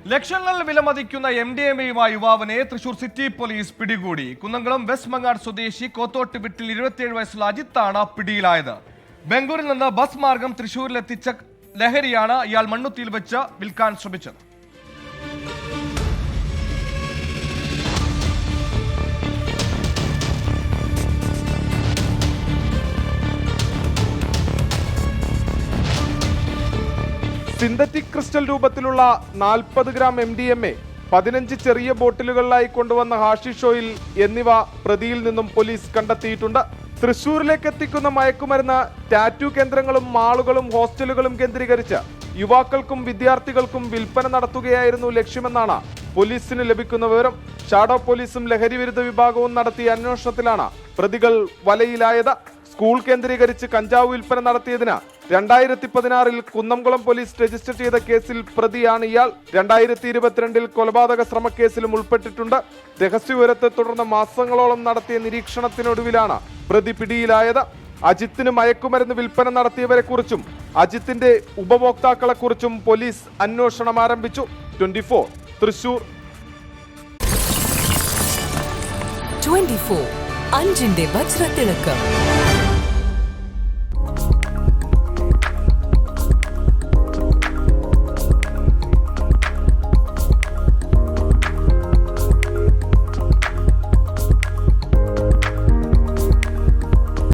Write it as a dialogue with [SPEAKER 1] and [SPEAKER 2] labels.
[SPEAKER 1] ലക്ഷങ്ങൾ വിലമതിക്കുന്ന MDMA-യുമായി യുവാവിനെ തൃശൂർ സിറ്റി പോലീസ് പിടികൂടി. കുന്നംകുളം വെസ്റ്റ് മങ്ങാട് സ്വദേശി കോത്തോട്ട് വീട്ടിൽ 27 വയസ്സുള്ള അജിത്താണ് പിടിയിലായത്. ബംഗളൂരിൽ നിന്ന് ബസ് മാർഗം തൃശൂരിലെത്തിച്ച ലഹരിയാണ് ഇയാൾ മണ്ണുത്തിയിൽ വെച്ച് വിൽക്കാൻ ശ്രമിച്ചത്.
[SPEAKER 2] സിന്തറ്റിക് ക്രിസ്റ്റൽ രൂപത്തിലുള്ള 40 ഗ്രാം MDMA, 15 ചെറിയ ബോട്ടിലുകളിലായി കൊണ്ടുവന്ന ഹാഷിഷ് ഓയിൽ എന്നിവ പ്രതിയിൽ നിന്നും പോലീസ് കണ്ടെത്തിയിട്ടുണ്ട്. തൃശൂരിലേക്ക് എത്തിക്കുന്ന മയക്കുമരുന്ന് ടാറ്റു കേന്ദ്രങ്ങളും മാളുകളും ഹോസ്റ്റലുകളും കേന്ദ്രീകരിച്ച് യുവാക്കൾക്കും വിദ്യാർത്ഥികൾക്കും വിൽപ്പന നടത്തുകയായിരുന്നു ലക്ഷ്യമെന്നാണ് പോലീസിന് ലഭിക്കുന്ന വിവരം. ഷാഡോ പോലീസും ലഹരി വിരുദ്ധ വിഭാഗവും നടത്തിയ അന്വേഷണത്തിലാണ് പ്രതികൾ വലയിലായത്. സ്കൂൾ കേന്ദ്രീകരിച്ച് കഞ്ചാവ് വിൽപ്പന നടത്തിയതിന് 2016 കുന്നംകുളം പോലീസ് രജിസ്റ്റർ ചെയ്ത കേസിൽ പ്രതിയാണ് ഇയാൾ. 2022 കൊലപാതക ശ്രമക്കേസിലും ഉൾപ്പെട്ടിട്ടുണ്ട്. രഹസ്യവിവരത്തെ തുടർന്ന് മാസങ്ങളോളം നടത്തിയ നിരീക്ഷണത്തിനൊടുവിലാണ് പ്രതി പിടിയിലായത്. അജിത്തിന് മയക്കുമരുന്ന് വിൽപ്പന നടത്തിയവരെക്കുറിച്ചും അജിത്തിന്റെ ഉപഭോക്താക്കളെക്കുറിച്ചും പോലീസ് അന്വേഷണം ആരംഭിച്ചു. 24 തൃശൂർ.
[SPEAKER 3] 24 അഞ്ചിന്റെ വജ്രത്തിളക്കം.